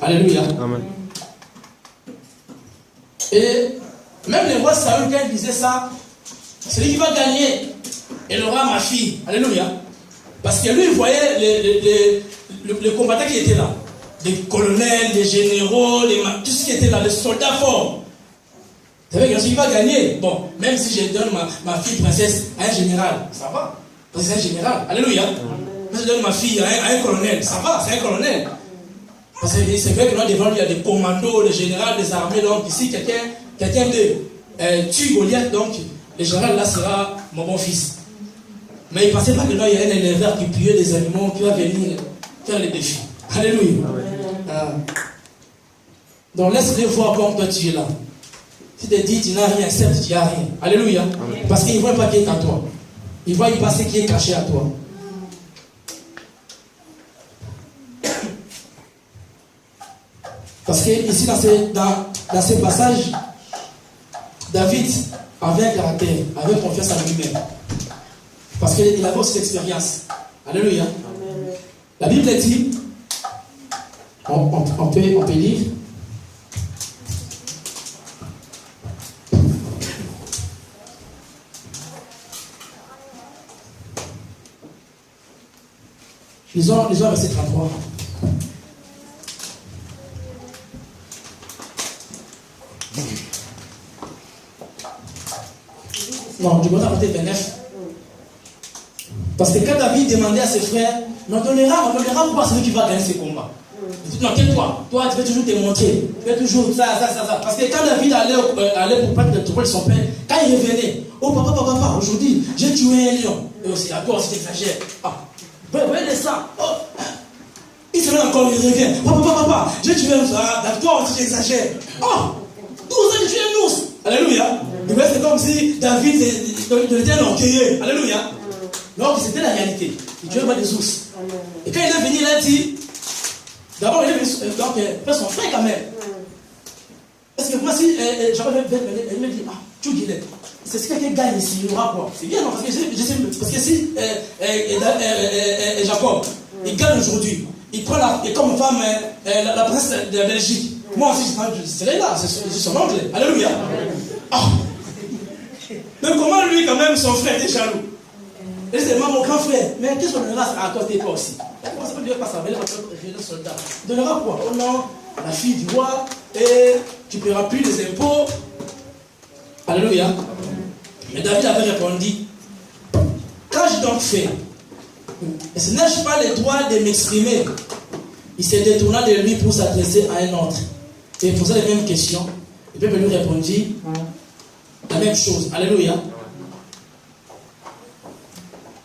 Alléluia. Amen. Et même le roi Saül, quand il disait ça, celui qui va gagner est le roi ma fille. Alléluia. Parce que lui, il voyait les combattants qui étaient là. Les colonels, les généraux, tout ce qui était là, les soldats forts. Vous savez que celui qui va gagner, bon, même si je donne ma fille princesse à un général, ça va. Parce que c'est un général. Alléluia. Mais je donne ma fille à un colonel, ça va, c'est un colonel. Parce que c'est vrai que là devant lui, il y a des commandos, des généraux, des armées. Donc ici, quelqu'un de tue Goliath, donc le général là sera mon bon fils. Mais il ne pensait pas que là, il y a un éleveur qui tuait des animaux qui va venir faire les défis. Alléluia. Donc laisse-les voir comme toi tu es là. Si tu te dis tu n'as rien, certes tu n'as rien. Alléluia. Parce qu'ils ne voient pas qui est à toi. Ils voient passer qui est caché à toi. Parce que ici dans ce passage, David avait un caractère, avait confiance en lui-même. Parce qu'il avait aussi l'expérience. Alléluia. Amen. La Bible dit, on peut lire. Lisons verset 33. Non, du côté 29. Parce que quand David demandait à ses frères, on donnera pas celui qui va gagner ce combat. Il dit, non, tais-toi. Toi, tu veux toujours te montrer. Tu veux toujours ça. Parce que quand David allait pour prendre le troupeau de son père, quand il revenait, oh papa, aujourd'hui, j'ai tué un lion. Et aussi, à toi aussi, t'exagères. Ah, voyez ça. Oh. Il se met encore, il revient. Papa, j'ai tué un ça. Toi aussi, t'exagères. Oh, 12 ans, j'ai tué un ours. Alléluia. C'est comme si David était un orgueilleux. Alléluia. Donc c'était la réalité. Il tuait pas des ours. Et quand il est venu, il a dit, d'abord il est venu faire son frère quand même. Parce que moi si j'avais il me dit, tu dis, c'est ce que quelqu'un gagne ici, il y aura quoi? C'est bien, non? Parce que si Jacob, il gagne aujourd'hui, il prend comme femme la princesse de la Belgique. Moi aussi je serai là, c'est son oncle. Alléluia. Mais comment lui quand même son frère était jaloux? Et c'est mon grand frère, mais qu'est-ce qu'on donnera à toi et toi aussi? Comment ça peut dire pas ça? Le soldat. Il donnera quoi? Oh non, la fille du roi, et tu ne paieras plus les impôts. Alléluia. Mais David avait répondu, qu'ai-je donc fait? Et ce n'ai-je pas le droit de m'exprimer? Il se détourna de lui pour s'adresser à un autre. Et il posait les mêmes questions. Le peuple lui répondit la même chose. Alléluia.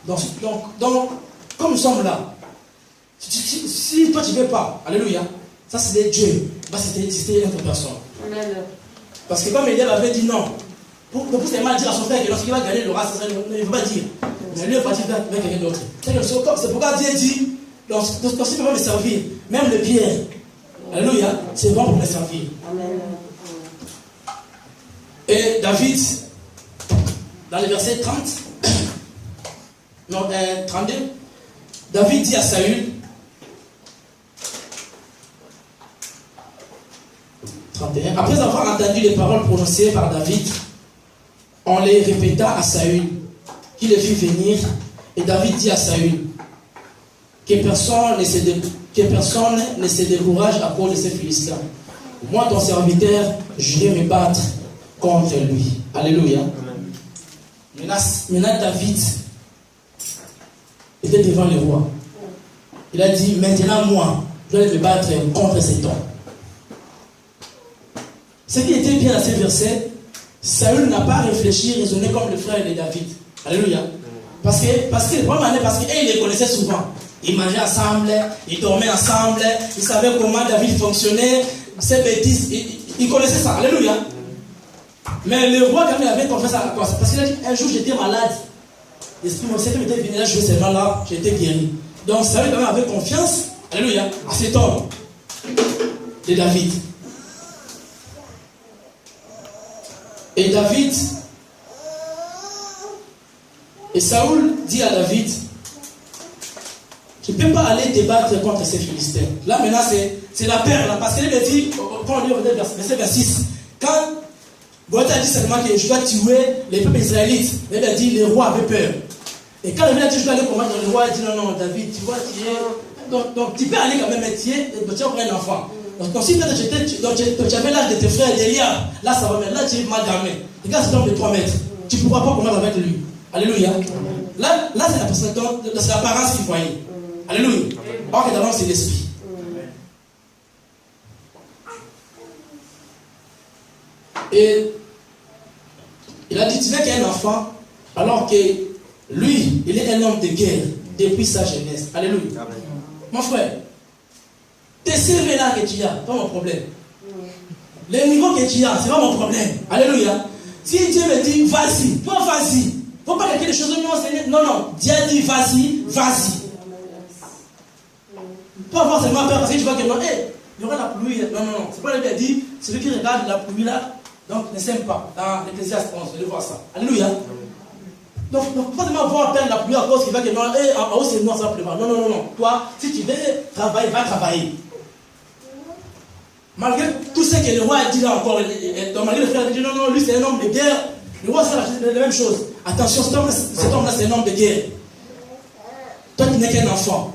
Donc, comme nous sommes là, si toi tu ne veux pas, alléluia, ça c'est Dieu, c'était une autre personne. Amen. Parce que comme Eliab avait dit non, pour seulement dire à son frère que lorsqu'il va gagner le roi, il ne veut pas dire. Mais lui, il va dire avec quelqu'un d'autre. C'est pourquoi Dieu dit, lorsqu'il peut me servir, même le pierre, alléluia, c'est bon pour me servir. Amen. Et David, dans le verset 30, non, 32, David dit à Saül, 31, après avoir entendu les paroles prononcées par David, on les répéta à Saül, qui le fit venir, et David dit à Saül, que personne ne se décourage à cause de ces Philistins. Moi, ton serviteur, je vais me battre contre lui. Alléluia. Maintenant David était devant le roi. Il a dit, maintenant moi, je vais me battre contre cet homme. Ce qui était bien à ces versets, Saül n'a pas réfléchi, raisonné comme le frère de David. Alléluia. Parce qu'il les connaissait souvent. Ils mangeaient ensemble, ils dormaient ensemble, ils savaient comment David fonctionnait, ses bêtises, ils connaissaient ça. Alléluia. Mais le roi, quand il avait confiance à quoi? Parce qu'il a dit, un jour j'étais malade. L'esprit mon Seigneur m'était venu là, je jouais seulement là, j'étais guéri. Donc Saül quand même avait confiance, alléluia, à cet homme de David. Et David, et Saül dit à David, tu ne peux pas aller te battre contre ces Philistins. Là maintenant c'est la peur, là, parce qu'il me dit, quand on lit au verset 26, quand Boaz a dit seulement que je dois tuer les peuples israélites, il a dit, les rois avaient peur. Et quand David a dit, je dois aller combattre, le roi a dit, non, David, tu vois, tu es... Donc tu peux aller quand même, mais tu es encore un enfant. Donc si tu avais l'âge de tes frères d'Eliab, là ça va, mais là tu es mal gamin. Regarde cet homme de 3 mètres, tu ne pourras pas combattre avec lui. Alléluia. Là c'est l'apparence qu'il voyait. Alléluia. Or que d'abord c'est l'esprit. Et il a dit, tu n'es qu'un enfant, alors que lui, il est un homme de guerre depuis sa jeunesse. Alléluia. Amen. Mon frère, tes CV là que tu as, pas mon problème. Le niveau que tu as, c'est pas mon problème. Alléluia. Si Dieu me dit, vas-y, toi vas-y. Il ne faut pas dire des choses, non. Dieu dit, vas-y. Pas avoir seulement peur parce que tu vois que non, il y aura la pluie. Non. C'est pas le Dieu dit, celui qui regarde la pluie là, donc ne s'aime pas. Dans l'Ecclésiaste 11, je vais voir ça. Alléluia. Donc, pas seulement avoir peur de la pluie à cause qu'il va que non, en haut c'est noir, ça va pleuvoir. Non. Toi, si tu veux travailler, va travailler. Malgré tout ce que le roi a dit là encore, malgré le frère a dit non, lui c'est un homme de guerre. Le roi c'est la même chose. Attention, cet homme-là c'est un homme de guerre. Toi tu n'es qu'un enfant.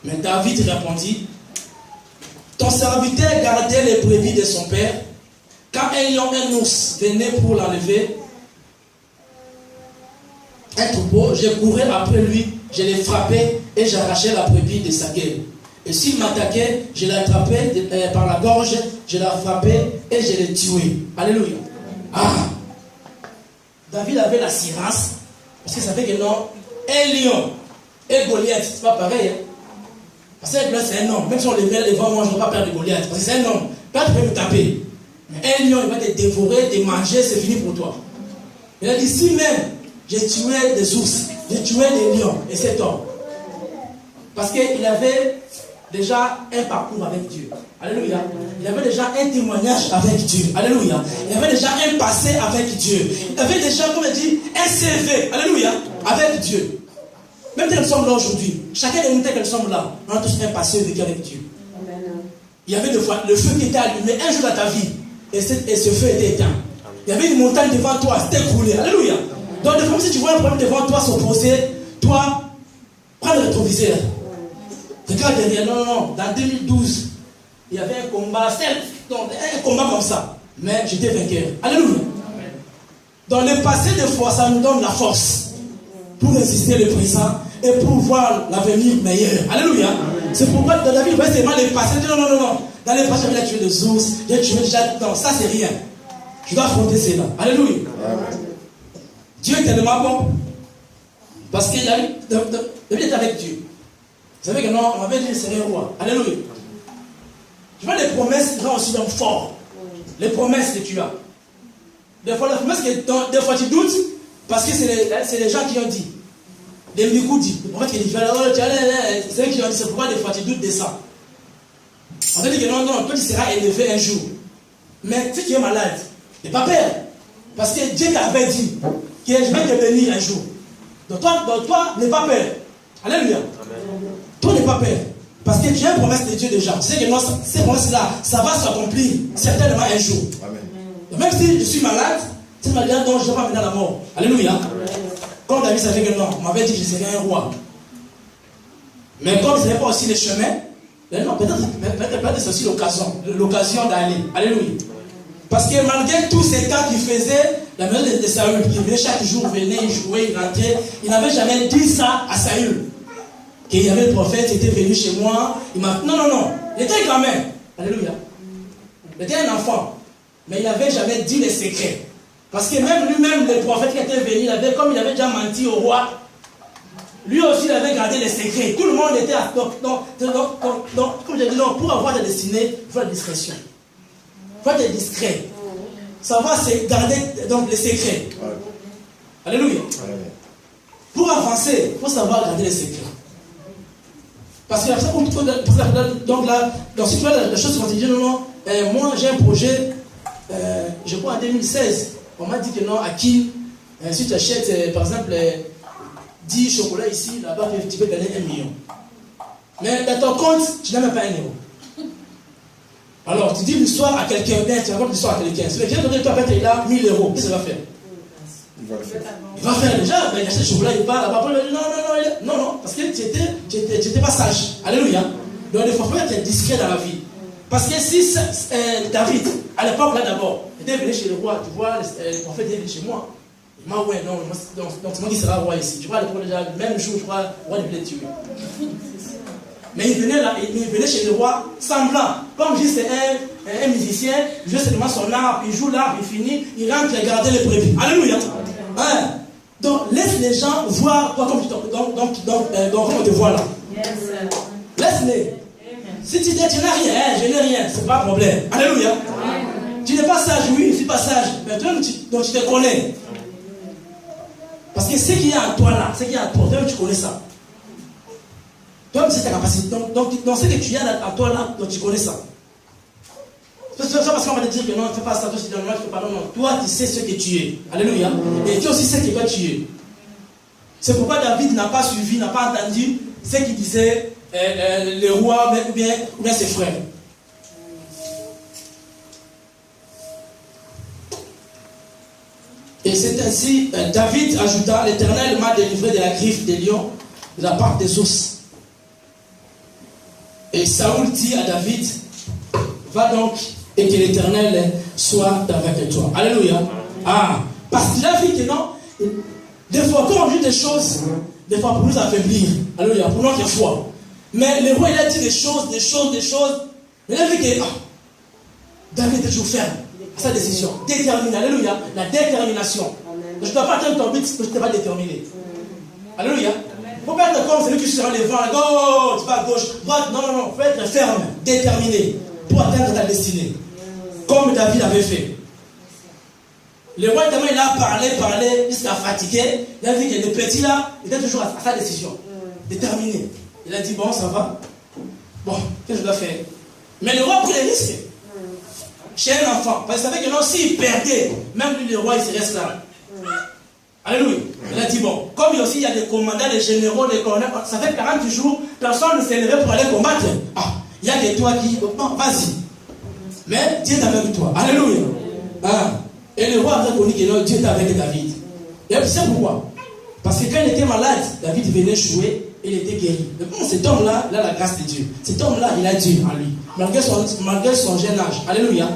Mais David répondit, ton serviteur gardait les brebis de son père. Quand un lion, un ours venait pour l'enlever, un troupeau, je courais après lui, je l'ai frappé et j'arrachais la brebis de sa gueule. Et s'il m'attaquait, je l'ai attrapé par la gorge, je l'ai frappé et je l'ai tué. Alléluia. David avait l'assurance, parce qu'il savait que non, un lion et Goliath, c'est pas pareil. Hein? Parce que là, c'est un homme. Même si on les met devant moi, je ne vais pas perdre de Goliath. Parce que c'est un homme. Pas tu peux me taper. Mais un lion, il va te dévorer, te manger, c'est fini pour toi. Il a dit, si même j'ai tué des ours, j'ai tué des lions, et cet homme. Parce qu'il avait déjà un parcours avec Dieu. Alléluia. Il avait déjà un témoignage avec Dieu. Alléluia. Il avait déjà un passé avec Dieu. Il avait déjà, comme il dit, un CV. Alléluia. Avec Dieu. Même si nous sommes là aujourd'hui, chacun de nous tel que nous sommes là, on a tous un passé vécu avec Dieu. Amen. Il y avait le feu qui était allumé un jour dans ta vie, et ce feu était éteint. Il y avait une montagne devant toi, c'était écroulé. Alléluia. Donc, de fois, si tu vois un problème devant toi s'opposer, toi, prends le rétroviseur. Regarde derrière, non. Dans 2012, il y avait un combat, un combat comme ça. Mais j'étais vainqueur. Alléluia. Dans le passé, des fois, ça nous donne la force pour résister le présent et pour voir l'avenir meilleur. Alléluia. C'est pourquoi dans David, il va seulement le passé. Non. Dans le passé, il a tué des ours, il a tué déjà. Non, ça c'est rien. Je dois affronter cela. Alléluia. Dieu est tellement bon. Parce que David était avec Dieu. Vous savez que non, on avait dit que c'est un roi. Alléluia. Tu vois, les promesses sont aussi donc fort. Les promesses que tu as. Des fois, les promesses que des fois tu doutes, parce que c'est les gens qui ont dit. Les Mikou dit. En fait, c'est eux qui ont dit, c'est pourquoi des fois tu doutes de ça. On te dit que non, toi tu seras élevé un jour. Mais si tu es malade, n'aie pas peur. Parce que Dieu t'avait dit que je vais te bénir un jour. Donc toi n'aie pas peur. Alléluia. Toi n'aie pas peur. Parce que tu as une promesse de Dieu déjà. Tu sais que moi, ces promesses-là, ça va s'accomplir certainement un jour. Amen. Donc même si je suis malade, cette maladie dont je ne vais pas mener à la mort. Alléluia. Amen. Comme David savait que non, on m'avait dit que je serais un roi. Mais comme je n'avais pas aussi les chemins, non, peut-être c'est aussi l'occasion d'aller. Alléluia. Parce que malgré tous ces cas qu'il faisait, la maison de Saül, il venait chaque jour, venait, il jouait, il rentrait, il n'avait jamais dit ça à Saül. Qu'il y avait le prophète, il était venu chez moi, il m'a... Non. Il était quand même. Alléluia. Il était un enfant. Mais il n'avait jamais dit les secrets. Parce que même lui-même, le prophète qui était venu, comme il avait déjà menti au roi, lui aussi il avait gardé les secrets. Tout le monde était à... Donc, comme j'ai dit, non, pour avoir des destinées, il faut la discrétion. Il faut être discret. Savoir c'est garder donc, les secrets. Alléluia. Pour avancer, il faut savoir garder les secrets. Parce que donc là, si tu vois la chose qu'on dit, non, moi j'ai un projet, je crois en 2016, on m'a dit que non, à qui, si tu achètes par exemple 10 chocolats ici, là-bas, tu peux gagner 1 million. Mais dans ton compte, tu n'as même pas 1 euro. Alors, tu dis l'histoire à quelqu'un, tu racontes l'histoire à quelqu'un. Si quelqu'un donne toi, il a 1000 euros, qu'est-ce qu'il va faire? Il va faire déjà, il achète le chocolat, il part là-bas. Non, parce que tu n'étais pas sage. Alléluia. Donc, il faut être discret dans la vie. Parce que si David, à l'époque là d'abord, il était venu chez le roi, tu vois, le prophète est venu chez moi. Il m'a dit, ouais, non, donc c'est moi qui sera roi ici. Tu vois, le prophète déjà, le même jour, je crois, le roi devait le tuer. Mais il venait là, il venait chez le roi semblant. Comme je dis, c'est un musicien, il joue seulement son harpe, il joue l'harpe, il finit, il rentre, il regarde les brebis. Alléluia. Hein? Donc laisse les gens voir toi comme on te voit là. Laisse-les. Si tu dis tu n'as rien, je n'ai rien, c'est pas un problème. Alléluia. Tu n'es pas sage, oui, je ne suis pas sage. Mais toi, donc tu te connais. Parce que ce qu'il y a en toi là, ce qu'il y a en toi, toi tu connais ça. Toi, c'est ta capacité. Donc ce que tu as en toi là, donc tu connais ça. C'est pas parce qu'on va te dire que non, ne fais pas ça, toi, si tu ne fais pas, non. Toi, tu sais ce que tu es. Alléluia. Et tu aussi sais ce que tu es. C'est pourquoi David n'a pas suivi, n'a pas entendu ce qu'il disait le roi ou bien ses frères. Et c'est ainsi, David ajouta, l'Éternel m'a délivré de la griffe des lions, de la part des ours. Et Saoul dit à David, va donc et que l'Éternel soit avec toi. Alléluia. Ah, parce qu'il a vu que non, des fois quand on dit des choses, des fois pour nous affaiblir. Alléluia, pour notre foi. Mais le roi il a dit des choses. Mais il a vu que David était toujours ferme à sa décision. Déterminé. Alléluia. La détermination. Je ne dois pas atteindre ton but si tu n'es pas déterminé. Alléluia. Il ne faut pas être comme celui qui sera les vents. Go, tu vas à gauche, droite. Non. Il faut être ferme, déterminé pour atteindre ta destinée. Comme David avait fait. Le roi tellement il a parlé jusqu'à fatiguer. Il a vu que le petit là était toujours à sa décision. Déterminé. Il a dit bon, ça va. Bon, qu'est-ce que je dois faire? Mais le roi a pris les risques. Chez un enfant. Parce qu'il savait que non, s'il perdait, même lui, le roi, il serait esclave. Alléluia. Il a dit bon, comme il y a des commandants, des généraux, des colonels, ça fait 40 jours, personne ne s'est levé pour aller combattre. Ah, il y a que toi qui. Non, vas-y. Mais Dieu est avec toi. Alléluia. Ah. Et le roi a reconnu que non, Dieu est avec David. Et tu sais pourquoi? Parce que quand il était malade, David venait jouer et il était guéri. Mais bon, cet homme-là, il a la grâce de Dieu. Cet homme-là, il a Dieu en lui. Malgré son jeune âge. Alléluia.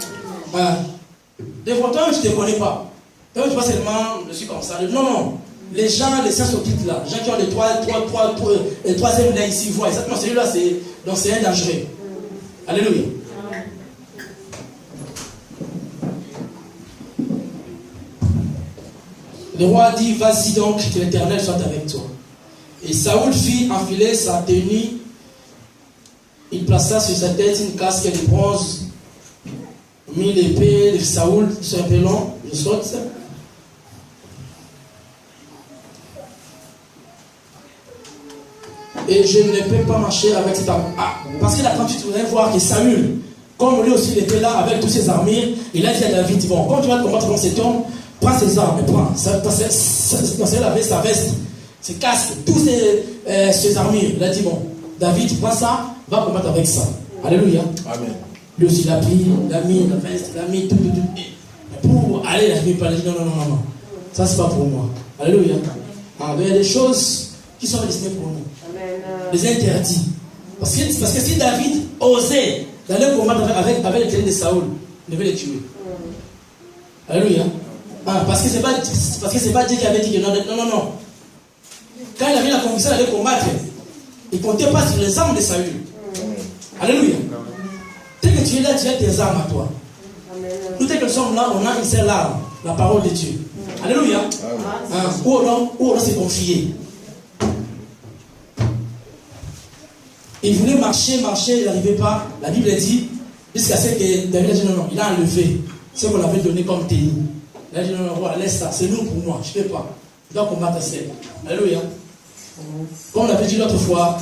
Des fois, toi, tu ne te connais pas. Toi, tu vois seulement, je suis comme ça. Non. Les gens, les saints occultes là, les gens qui ont les troisième là ici, voient exactement celui-là, c'est un dangereux. Alléluia. Le roi a dit, vas-y donc, que l'Éternel soit avec toi. Et Saoul fit enfiler sa tenue. Il plaça sur sa tête une casque de bronze, mit l'épée de Saoul sur un pelon, je saute. Et je ne peux pas marcher avec cette arme. Ah, parce que là, quand tu voudrais voir que Saül, comme lui aussi il était là avec toutes ses armures, il a dit à David, bon, quand tu vas combattre contre cet homme, prends ses armes, prends sa veste, ses casques, tous ses armures. Il a dit, bon, David, prends ça, va combattre avec ça. Alléluia. Amen. Lui aussi, il a pris, il a mis la veste, il a mis tout. Pour aller, il a dit, non. Ça, c'est pas pour moi. Alléluia. Il y a des choses qui sont destinées pour nous. Amen. Les interdits. Parce que si David osait d'aller combattre avec les ténèbres de Saoul, il devait les tuer. Alléluia. Parce que c'est pas Dieu qui avait dit que non. Quand il avait la conviction d'aller combattre, il ne comptait pas sur les armes de Saül. Alléluia. Dès que tu es là, tu as tes armes à toi. Nous, dès que nous sommes là, on a une seule arme, la parole de Dieu. Alléluia. Où on doit se confier. Il voulait marcher, il n'arrivait pas. La Bible dit, jusqu'à ce que David a dit non, il a enlevé ce qu'on avait donné comme tenue. Il a dit non, roi, laisse ça, c'est nous pour moi, je ne peux pas. Je dois combattre seul. Alléluia. Comme on avait dit l'autre fois,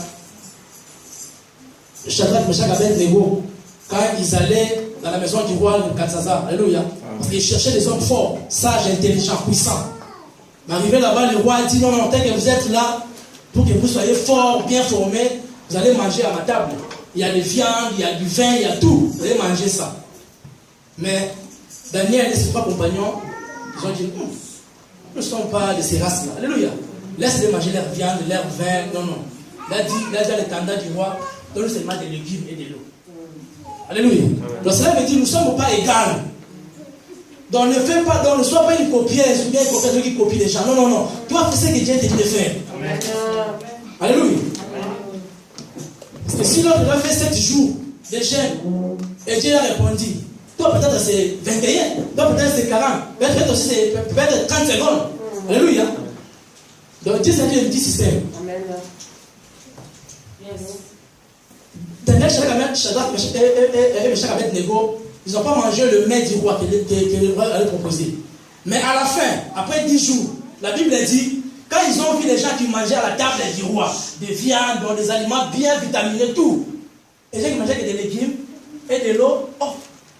Shadrach, Meshach, Abednego, quand ils allaient dans la maison du roi de Belshazzar, alléluia, parce qu'ils cherchaient des hommes forts, sages, intelligents, puissants. Mais arrivé là-bas, le roi a dit non, tant que vous êtes là, pour que vous soyez forts, bien formés, Vous allez manger à ma table. Il y a des viandes, il y a du vin, il y a tout. Vous allez manger ça. Mais Daniel et ses 3 compagnons, ils ont dit, nous ne sommes pas de ces races-là. Alléluia. Laisse-les manger leur viande, leur vin. Non, non. Il a dit à l'étendard du roi, donne seulement des légumes et de l'eau. Alléluia. Donc cela veut dire, nous ne sommes pas égaux. Donc ne sois pas une copière, ou bien une copière qui copie les gens. Non, non, non. Toi, fais ce que Dieu te dit de faire. Amen. Alléluia. Parce que si l'autre a fait 7 jours de jeûne, et Dieu a répondu, toi peut-être c'est 21, toi peut-être c'est 40, peut-être aussi c'est peut-être 30 secondes. Alléluia. Donc Dieu c'est un petit système. Amen. Daniel, Shadrach et Meshach Abednego, ils n'ont pas mangé le mets du roi que le roi allait proposer. Mais à la fin, après 10 jours, la Bible dit, quand ils ont vu les gens qui mangeaient à la table du roi, des viandes, des aliments bien vitaminés, tout, les gens qui mangeaient que des légumes et de l'eau,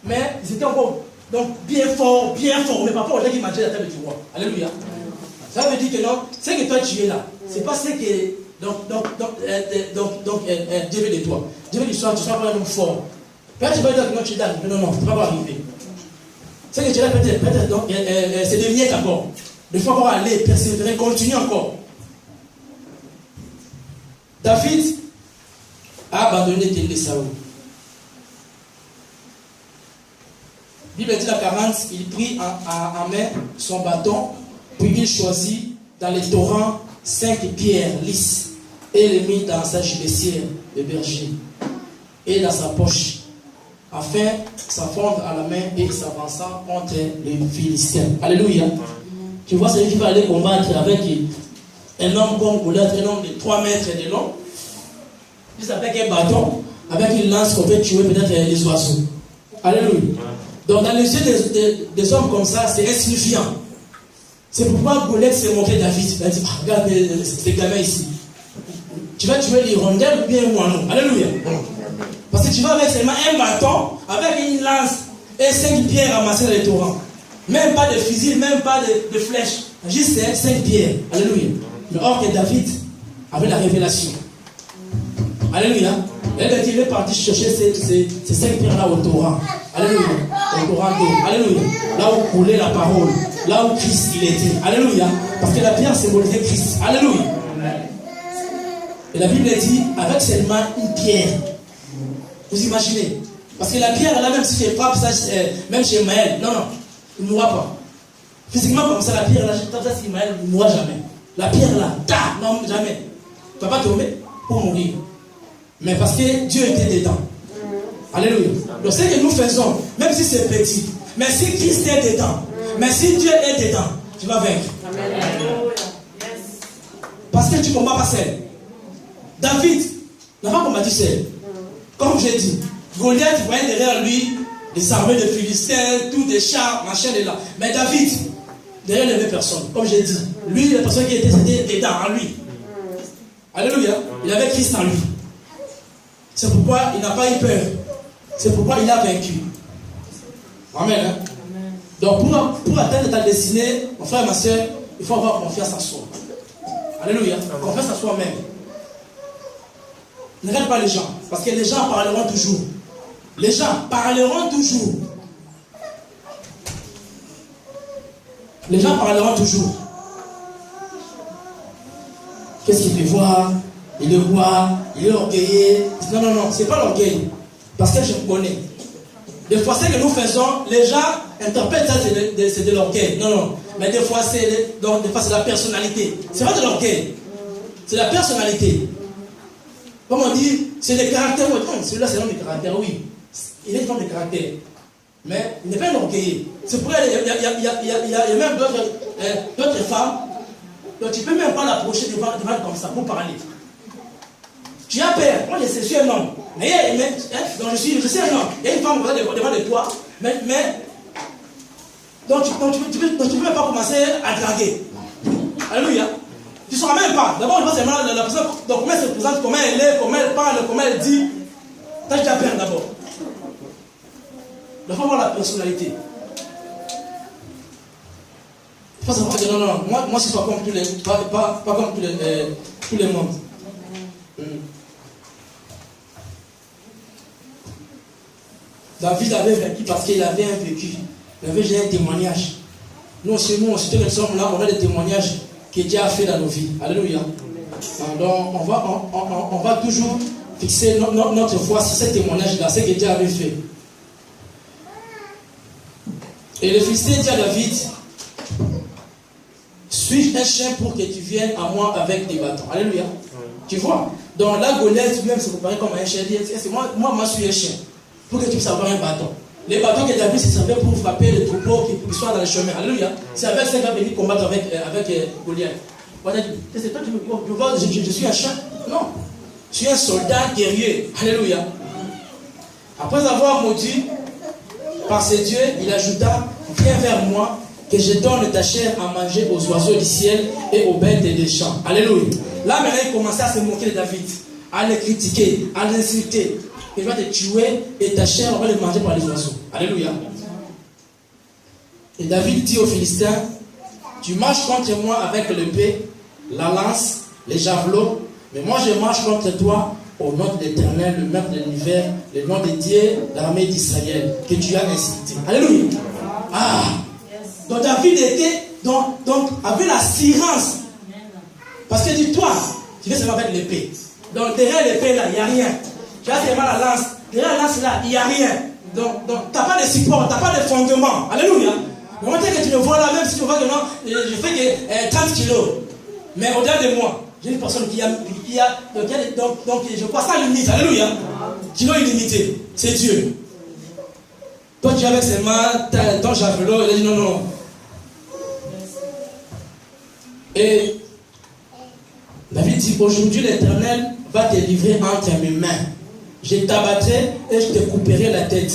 mais ils étaient encore donc bien forts, mais pas pour les gens qui mangeaient à la table du roi. Alléluia. Ça veut dire que non, c'est que toi tu es là. C'est pas ce que Dieu veut de toi. Dieu veut que tu sois pas un homme fort. Quand tu vas dire que non, tu es là, non, ça ne va pas arriver. C'est que tu es là peut-être, c'est devenir encore. Il faut encore aller, persévérer, continuer encore. David a abandonné Tel de Saoul. Bible dit à 40, il prit en main son bâton, puis il choisit dans les torrents 5 pierres lisses et les mit dans sa gibecière de berger et dans sa poche, afin s'affondre à la main et s'avança contre les Philistins. Alléluia. Tu vois celui qui va aller combattre avec un homme comme Goliath, un homme de 3 mètres de long, juste avec un bâton, avec une lance qu'on peut tuer peut-être les oiseaux. Alléluia. Donc dans les yeux des hommes comme ça, c'est insignifiant. C'est pourquoi Goliath s'est montré David. Il a dit, regarde ces gamins ici. Tu vas tuer l'hirondelle ou bien un moineau. Alléluia. Parce que tu vas avec seulement un bâton, avec une lance et 5 pierres ramassées dans les torrents. Même pas de fusil, même pas de flèches. Juste 5 pierres. Alléluia. Mais or que David avait la révélation. Alléluia. Il est parti chercher ces 5 pierres-là au torrent. Alléluia. Au torrent d'eau. Alléluia. Là où coulait la parole. Là où Christ il était. Alléluia. Parce que la pierre symbolisait Christ. Alléluia. Et la Bible dit, avec seulement une pierre. Vous imaginez? Parce que la pierre, là, même si tu frappes ça, même chez Maël, non, il ne mourra pas. Physiquement, comme ça, la pierre, là, je tape ça sur Maël, il ne mourra jamais. La pierre, là, non, jamais. Tu ne vas pas tomber pour mourir. Mais parce que Dieu était dedans. Alléluia. Donc, ce que nous faisons, même si c'est petit, mais si Christ est dedans, mais si Dieu est dedans, tu vas vaincre. Amen. Parce que tu ne combats pas seul. David n'a pas combattu seul. Comme j'ai dit, Goliath voyait derrière lui des armées de Philistins, tous des chars, machin de là. Mais David, derrière il n'y avait personne. Comme j'ai dit, lui, la personne qui était dedans en lui. Alléluia. Il avait Christ en lui. C'est pourquoi il n'a pas eu peur. C'est pourquoi il a vaincu. Amen. Hein? Donc pour atteindre ta destinée, mon frère et ma soeur, il faut avoir confiance en soi. Alléluia. Confiance en soi-même. Ne regarde pas les gens. Parce que les gens parleront toujours. Les gens parleront toujours. Les gens parleront toujours. Qu'est-ce qu'il peut voir? Il le voit, il est orgueilleux. Non, non, non, c'est pas l'orgueil. Parce que je me connais. Des fois, ce que nous faisons, les gens interprètent ça, c'est de l'orgueil. Non, non. Mais des fois, c'est la personnalité. C'est pas de l'orgueil. C'est la personnalité. Comme on dit, c'est le caractère. Non, celui-là, c'est l'homme de caractère, oui. Il est un homme de caractère. Mais il n'est pas un orgueilleux. C'est pourquoi il y a même d'autres femmes. Donc tu ne peux même pas l'approcher devant comme ça pour parler. Tu as peur. Moi, je suis un homme. Donc je suis un homme. Il y a une femme devant de toi. Donc tu ne peux même pas commencer à draguer. Alléluia. Tu ne sauras même pas. D'abord, je vois seulement la personne, donc comment elle se présente, comment elle est, comment elle parle, comment elle dit. Tu as déjà peur d'abord. Il faut voir la personnalité. Il faut savoir que non, moi je ne suis pas comme tous les, pas comme tous les mondes. David avait vaincu parce qu'il avait un vécu. Il avait déjà un témoignage. Nous aussi, nous sommes là, on a des témoignages que Dieu a fait dans nos vies. Alléluia. Donc, on va toujours fixer notre foi sur ce témoignage-là, ce que Dieu avait fait. Et le Philistin dit à David, suis-je un chien pour que tu viennes à moi avec des bâtons? Alléluia. Tu vois? Donc là, Goliath lui-même se préparait comme un chien. Il dit, moi, je suis un chien. Pour que tu puisses avoir un bâton. Les bâtons que David se servait pour frapper les troupeaux qui soient dans le chemin. Alléluia. C'est avec ça qu'il va venir combattre avec Goliath. C'est toi qui me vois, je suis un chien? Non. Je suis un soldat guerrier. Alléluia. Après avoir maudit par ses dieux, il ajouta, viens vers moi, que je donne ta chair à manger aux oiseaux du ciel et aux bêtes des champs. Alléluia. Là maintenant il commençait à se moquer de David, à le critiquer, à l'insulter. Il va te tuer et ta chair on va le manger par les oiseaux. Alléluia. Et David dit aux Philistins, tu marches contre moi avec l'épée, la lance, les javelots, mais moi je marche contre toi au nom de l'Éternel, le maître de l'univers, le nom de Dieu, l'armée d'Israël, que tu as incité. Alléluia. Ah. Donc David était, donc avait l'assurance. Parce que dis-toi, tu viens seulement avec l'épée. Donc derrière l'épée là, il n'y a rien. Tu as seulement la lance. Derrière la lance là, il n'y a rien. Donc tu n'as pas de support, tu n'as pas de fondement. Alléluia. Le moment que tu le vois là, même si tu vois que non, je fais que 30 kilos. Mais au-delà de moi, j'ai une personne qui a donc je crois ça limite. Alléluia. Kilo illimité. C'est Dieu. Toi tu es avec seulement ton javelot, il a dit non. Et David dit, aujourd'hui l'Éternel va te livrer entre mes mains. Je t'abattrai et je te couperai la tête.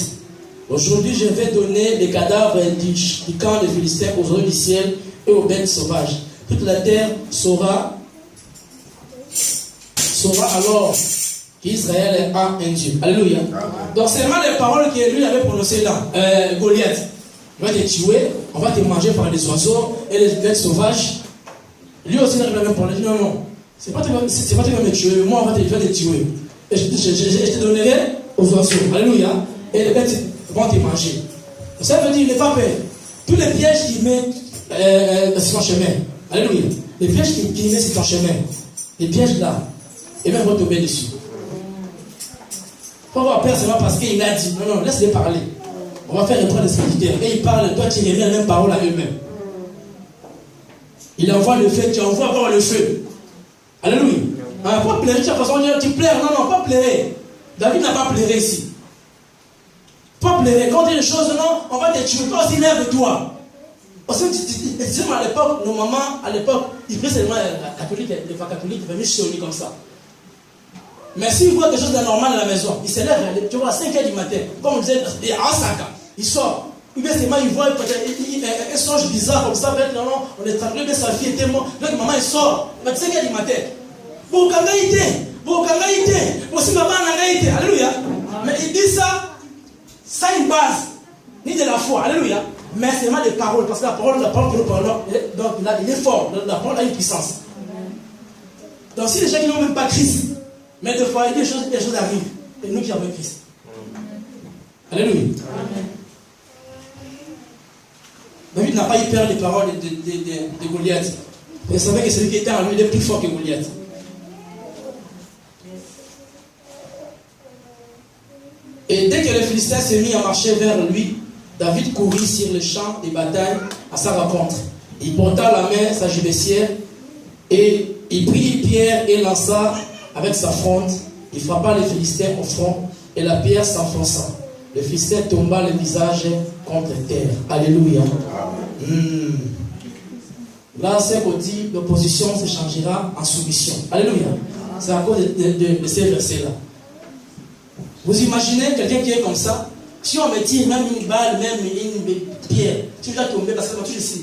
Aujourd'hui je vais donner les cadavres du camp des Philistins aux oiseaux du ciel et aux bêtes sauvages. Toute la terre saura alors qu'Israël a un Dieu. Alléluia. Donc c'est vraiment les paroles que lui avait prononcées là. Goliath, on va te tuer, on va te manger par les oiseaux et les bêtes sauvages. Lui aussi il a même parlé. Non. C'est pas toi qui vas me tuer, moi on va te tuer. Et je te donnerai aux oiseaux. Alléluia. Et les bêtes vont te manger. Ça veut dire, il n'est pas peur. Tous les pièges qu'il met sur ton chemin. Alléluia. Les pièges qu'il met sur ton chemin. Les pièges là. Et même vont tomber dessus. Faut avoir peur seulement parce qu'il a dit. Non, laisse-les parler. On va faire répondre les serviteurs. Et il parle, toi tu remets la même parole à eux-mêmes. Il envoie le feu, tu envoies voir le feu. Alléluia. Pas pleurer, tu pleures. Non, pas pleurer. David n'a pas pleuré ici. Pas pleurer. Quand il y a des choses, non, on va te tuer. Toi aussi, lève-toi. Aussi, à l'époque, nos mamans, à l'époque, ils prenaient seulement les femmes catholiques, ils venaient sonner comme ça. Mais s'ils voient quelque chose d'anormal à la maison, ils se lèvent, tu vois, à 5h du matin, comme on disait, à Osaka, ils sortent. Ou bien seulement ils voient un songe bizarre comme ça, non, on est tranquille, mais sa fille était morte. Donc maman elle sort, à 5h du matin. Aussi maman n'a été. Alléluia. Mais il dit ça a une base, ni de la foi. Alléluia. Mais c'est vraiment des paroles, parce que la parole que nous parlons, donc là, il est fort, la parole a une puissance. Donc si les gens qui n'ont même pas Christ, mais des fois, des choses arrivent, et nous qui avons Christ. Alléluia. Amen. David n'a pas eu peur des paroles de Goliath. Il savait que celui qui était en lui est plus fort que Goliath. Et dès que les Philistins se mirent à marcher vers lui, David courut sur le champ de bataille à sa rencontre. Il porta à la main sa gibecière et il prit une pierre et lança avec sa fronde. Il frappa les Philistins au front et la pierre s'enfonça. Le Philistin tomba le visage contre terre. Alléluia. Là, c'est qu'on dit l'opposition se changera en soumission. Alléluia. C'est à cause de ces versets-là. Vous imaginez quelqu'un qui est comme ça? Si on me tire même une balle, même une pierre, tu vas tomber parce que quand tu le sais.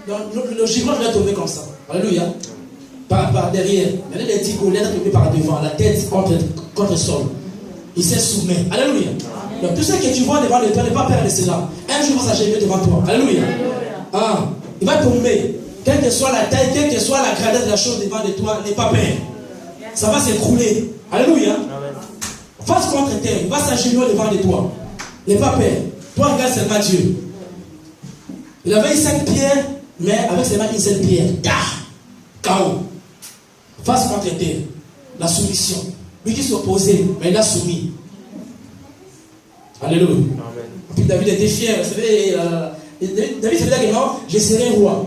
Donc, logiquement, tu vas tomber comme ça. Alléluia. Par derrière. Mais les petits Goliath va tomber par devant, la tête contre le sol. Il se soumet. Alléluia. Donc, tout ce que tu vois devant toi, ne pas perdre cela. Un jour, ça s'agit devant toi. Alléluia. Il va tomber. Quelle que soit la taille, quelle que soit la grandeur de la chose devant de toi, n'aie pas peur. Ça va s'écrouler. Alléluia. Face contre terre, il va s'agenouiller devant de toi. N'aie pas peur. Toi, regarde seulement Dieu. Il avait 5 pierres, mais avec seulement une seule pierre. Chaos. Face contre terre. La soumission. Lui qui s'opposait, mais il a soumis. Alléluia. Puis David était fier. Vous savez, David se disait que non, je serai roi.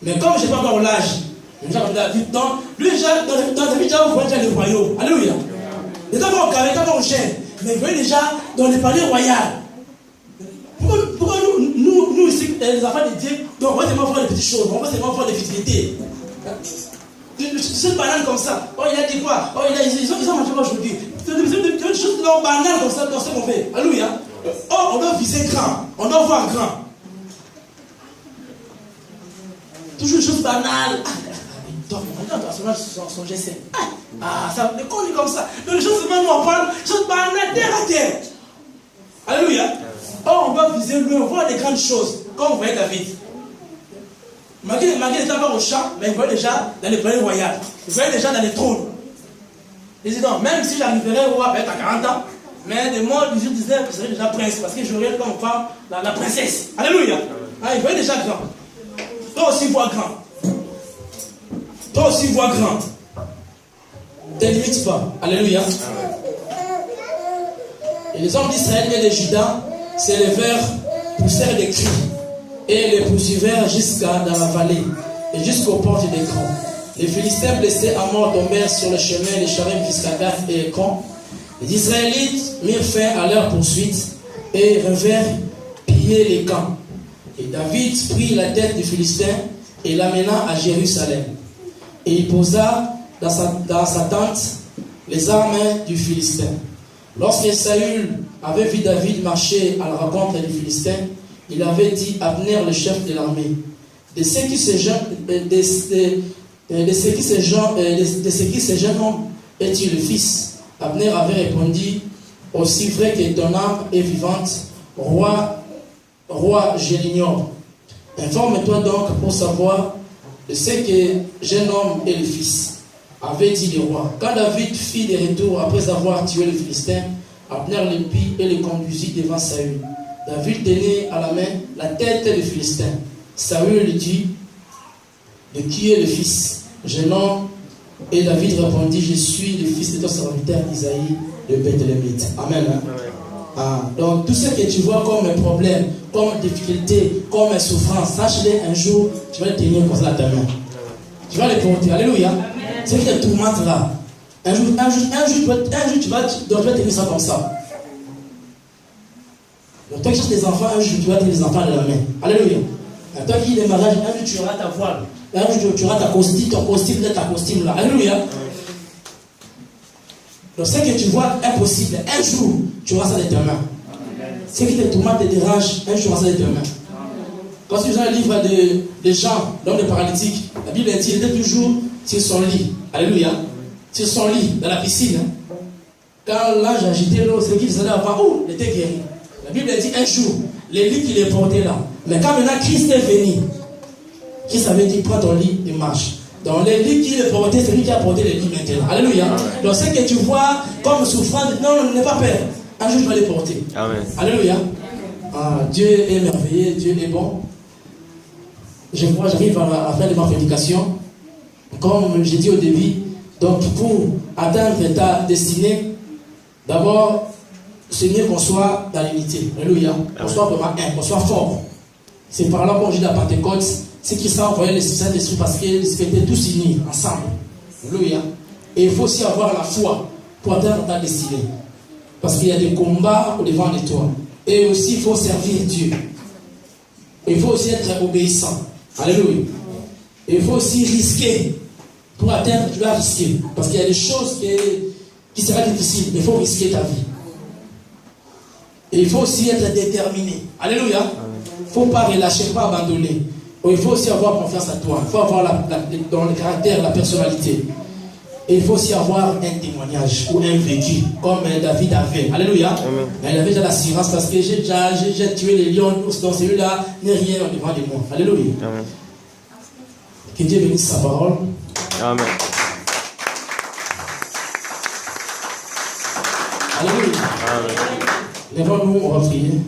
Mais comme je n'ai pas encore l'âge, David, lui, dans David, vous voyez déjà le royaume. Alléluia. Il n'était pas au carré, il n'était pas au chien. Mais il voyait déjà dans les palais royaux. Pourquoi nous ici, les enfants de Dieu, on va seulement voir les petites choses, on va seulement voir les futilités. Cette banane comme ça, oh il a dit quoi? Oh ils ont mangé quoi aujourd'hui? C'est des choses banales comme ça, dans ce qu'on fait. Alléluia. Oh, on doit viser grand, on doit voir grand. Toujours des choses banales. On doit son GC. Ça me connu comme ça. Donc les choses seulement nous on parle, choses banales, terre à terre. Alléluia. Oh, on doit viser loin, voir des grandes choses, comme vous voyez David. Malgré n'était pas au champ, mais il voyait déjà dans les palais royaux. Il voyait déjà dans les trônes. Il dit non, même si j'arriverais au roi peut-être à 40 ans, mais de moi, je disais que je serais déjà prince, parce que j'aurais comme femme la princesse. Alléluia. Il voyait déjà grand. Toi aussi vois grand. Toi aussi vois grand. Ne limite pas. Alléluia. Et les hommes d'Israël et de Juda s'élevèrent, poussèrent des cris et les poursuivèrent jusqu'à dans la vallée et jusqu'aux portes des camps. Les Philistins blessés à mort tombèrent sur le chemin des charèmes jusqu'à Gath et Écron. Les Israélites mirent fin à leur poursuite et revinrent piller les camps. Et David prit la tête des Philistins et l'amena à Jérusalem. Et il posa dans sa tente les armes du Philistin. Lorsque Saül avait vu David marcher à la rencontre des Philistins, il avait dit à Abner, le chef de l'armée, de ce qui ce jeune homme est-il le fils? Abner avait répondu, aussi vrai que ton âme est vivante, roi, je l'ignore. Informe-toi donc pour savoir de ce que jeune homme est le fils, avait dit le roi. Quand David fit des retours après avoir tué le Philistin, Abner le prit et le conduisit devant Saül. David tenait à la main la tête du Philistin. Saül lui dit, de qui est le fils? Jeune homme. Et David répondit, je suis le fils de ton serviteur Isaïe de Bethléemite. Amen. Donc tout ce que tu vois comme un problème, comme difficulté, comme une souffrance, sache-le un jour, tu vas le tenir comme ça à ta main. Tu vas le porter. Alléluia. Ce qui te tourmente là. Un jour, tu vas tenir ça comme ça. Donc toi qui cherches des enfants, un jour tu vas tenir les enfants de la main. Alléluia. Toi qui es mariage, un jour tu auras ta voile. Un jour tu auras ton costume là. Alléluia. Donc ce que tu vois impossible, un jour tu auras ça de tes mains. Ce qui te tourmente, te dérange, un jour tu auras ça de tes mains. Quand tu lis le livre de Jean, l'homme de paralytique, la Bible dit qu'il était toujours sur son lit. Alléluia. Sur son lit, dans la piscine. Quand l'ange agitait l'eau, c'est qu'il faisait avant, il était guéri. La Bible dit un jour, les lits qu'il est porté là. Mais quand maintenant Christ est venu, Christ avait dit prends ton lit et marche. Dans les lits qu'il est porté, c'est lui qui a porté les lits maintenant. Alléluia. Donc ce que tu vois comme souffrance, non, n'aie pas peur. Un jour tu vas les porter. Amen. Alléluia. Dieu est merveilleux, Dieu est bon. J'arrive à faire de ma prédication. Comme j'ai dit au début, donc pour atteindre ta destinée, d'abord, c'est mieux qu'on soit dans l'unité. Alléluia. Qu'on soit vraiment un, qu'on soit fort. C'est par là qu'on dit la Pentecôte, c'est qu'ils s'est envoyé le Saint-Esprit parce qu'ils étaient tous unis ensemble. Alléluia. Et il faut aussi avoir la foi pour atteindre ta destinée. Parce qu'il y a des combats au devant de toi. Et aussi, il faut servir Dieu. Et il faut aussi être obéissant. Alléluia. Et il faut aussi risquer. Pour atteindre, tu dois risquer. Parce qu'il y a des choses qui seront difficiles, mais il faut risquer ta vie. Et il faut aussi être déterminé. Alléluia. Il ne faut pas relâcher, il ne faut pas abandonner. Il faut aussi avoir confiance en toi. Il faut avoir dans le caractère, la personnalité. Et il faut aussi avoir un témoignage ou un vécu, comme David avait. Alléluia. Mais il avait déjà l'assurance parce que j'ai tué les lions, donc celui-là n'est rien devant de moi. Alléluia. Amen. Que Dieu bénisse sa parole. Amen. Alléluia. Amen. Lèvons-nous, on va prier.